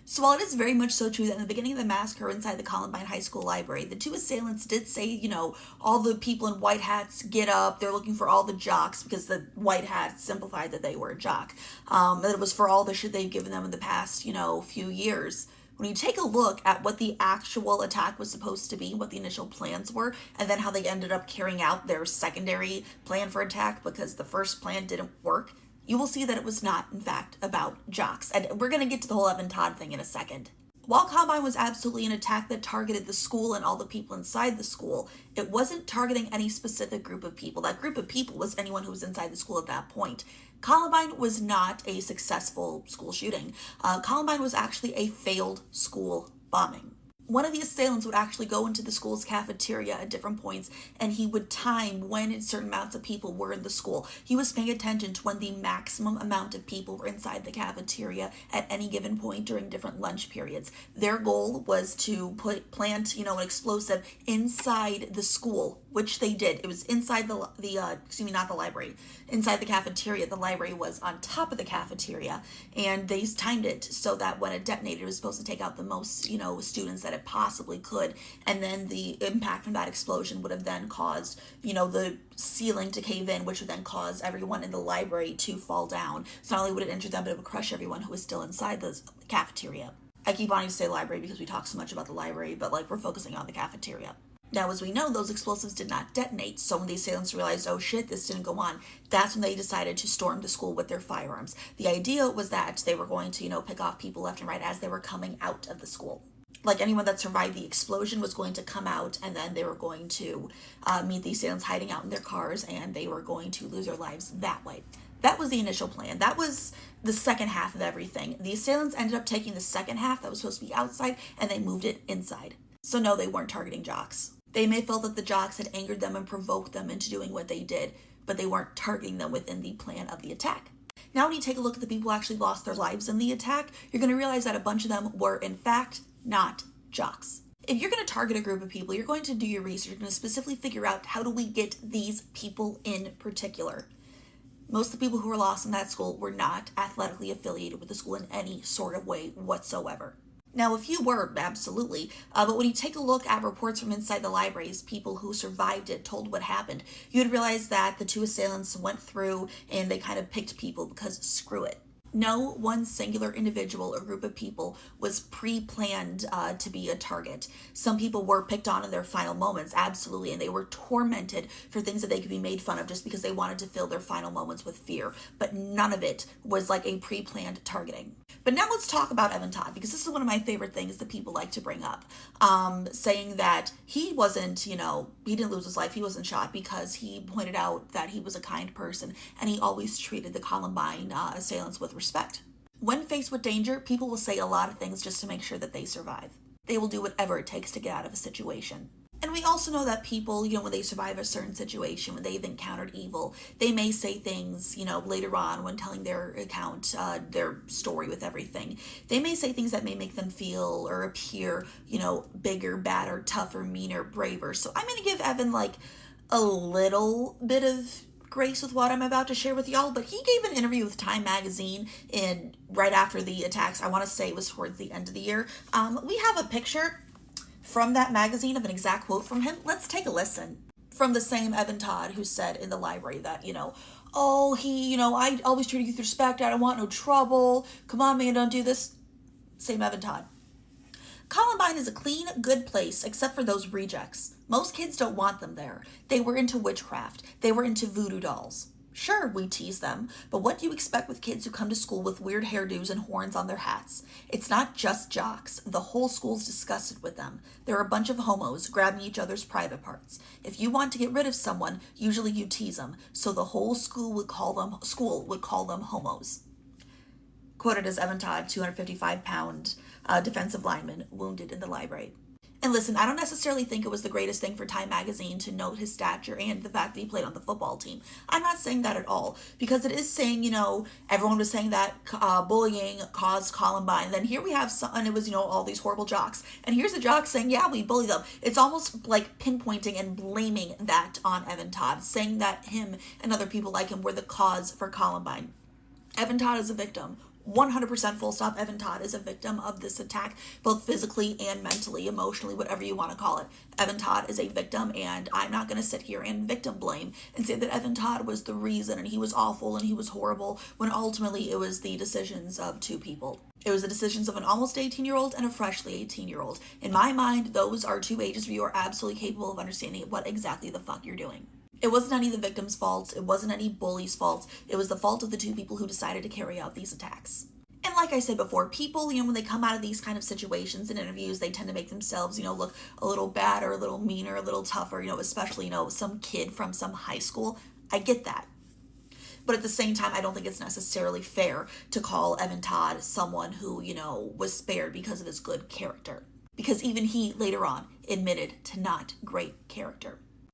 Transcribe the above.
So while it is very much so true that in the beginning of the massacre inside the Columbine High School library, the two assailants did say, all the people in white hats get up, they're looking for all the jocks, because the white hats simplified that they were a jock. That it was for all the shit they've given them in the past, few years. When you take a look at what the actual attack was supposed to be, what the initial plans were, and then how they ended up carrying out their secondary plan for attack because the first plan didn't work, you will see that it was not, in fact, about jocks. And we're going to get to the whole Evan Todd thing in a second. While Columbine was absolutely an attack that targeted the school and all the people inside the school, it wasn't targeting any specific group of people. That group of people was anyone who was inside the school at that point. Columbine was not a successful school shooting. Columbine was actually a failed school bombing. One of the assailants would actually go into the school's cafeteria at different points, and he would time when certain amounts of people were in the school. He was paying attention to when the maximum amount of people were inside the cafeteria at any given point during different lunch periods. Their goal was to plant, an explosive inside the school, which they did. It was inside not the library, inside the cafeteria. The library was on top of the cafeteria, and they timed it so that when it detonated, it was supposed to take out the most, students that it possibly could. And then the impact from that explosion would have then caused, the ceiling to cave in, which would then cause everyone in the library to fall down. So not only would it injure them, but it would crush everyone who was still inside the cafeteria. I keep wanting to say library because we talk so much about the library, but we're focusing on the cafeteria. Now, as we know, those explosives did not detonate, so when the assailants realized, oh shit, this didn't go on, that's when they decided to storm the school with their firearms. The idea was that they were going to, pick off people left and right as they were coming out of the school. Like anyone that survived the explosion was going to come out, and then they were going to meet the assailants hiding out in their cars, and they were going to lose their lives that way. That was the initial plan. That was the second half of everything. The assailants ended up taking the second half that was supposed to be outside, and they moved it inside. So no, they weren't targeting jocks. They may feel that the jocks had angered them and provoked them into doing what they did, but they weren't targeting them within the plan of the attack. Now, when you take a look at the people who actually lost their lives in the attack, you're going to realize that a bunch of them were, in fact, not jocks. If you're going to target a group of people, you're going to do your research. You're going to specifically figure out, how do we get these people in particular? Most of the people who were lost in that school were not athletically affiliated with the school in any sort of way whatsoever. Now, a few were, absolutely, but when you take a look at reports from inside the libraries, people who survived it told what happened, you'd realize that the two assailants went through and they kind of picked people because screw it. No one singular individual or group of people was pre-planned to be a target. Some people were picked on in their final moments, absolutely, and they were tormented for things that they could be made fun of just because they wanted to fill their final moments with fear. But none of it was like a pre-planned targeting. But now let's talk about Evan Todd, because this is one of my favorite things that people like to bring up, saying that he wasn't, he didn't lose his life, he wasn't shot because he pointed out that he was a kind person and he always treated the Columbine assailants with respect. When faced with danger, people will say a lot of things just to make sure that they survive. They will do whatever it takes to get out of a situation. And we also know that people, when they survive a certain situation, when they've encountered evil, they may say things, later on when telling their account, their story with everything. They may say things that may make them feel or appear, bigger, badder, tougher, meaner, braver. So I'm going to give Evan a little bit of grace with what I'm about to share with y'all, but he gave an interview with Time Magazine right after the attacks. I want to say it was towards the end of the year. We have a picture from that magazine of an exact quote from him. Let's take a listen. From the same Evan Todd who said in the library that, I always treat you with respect. I don't want no trouble. Come on, man, don't do this. Same Evan Todd. Columbine is a clean, good place, except for those rejects. Most kids don't want them there. They were into witchcraft. They were into voodoo dolls. Sure, we tease them, but what do you expect with kids who come to school with weird hairdos and horns on their hats? It's not just jocks. The whole school's disgusted with them. They're a bunch of homos grabbing each other's private parts. If you want to get rid of someone, usually you tease them, so the whole school would call them homos. Quoted as Evan Todd, 255-pound defensive lineman, wounded in the library. And listen, I don't necessarily think it was the greatest thing for Time Magazine to note his stature and the fact that he played on the football team. I'm not saying that at all, because it is saying, everyone was saying that bullying caused Columbine. Then here we have and it was, all these horrible jocks. And here's the jocks saying, yeah, we bullied them. It's almost like pinpointing and blaming that on Evan Todd, saying that him and other people like him were the cause for Columbine. Evan Todd is a victim. 100% full stop. Evan Todd is a victim of this attack, both physically and mentally, emotionally, whatever you want to call it. Evan Todd is a victim, and I'm not going to sit here and victim blame and say that Evan Todd was the reason and he was awful and he was horrible, when ultimately it was the decisions of two people. It was the decisions of an almost 18-year-old and a freshly 18-year-old. In my mind, those are two ages where you are absolutely capable of understanding what exactly the fuck you're doing. It wasn't any of the victim's faults. It wasn't any bully's faults. It was the fault of the two people who decided to carry out these attacks. And like I said before, people, when they come out of these kind of situations and interviews, they tend to make themselves, look a little bad or a little meaner, a little tougher, especially, some kid from some high school. I get that. But at the same time, I don't think it's necessarily fair to call Evan Todd someone who, was spared because of his good character. Because even he later on admitted to not great character.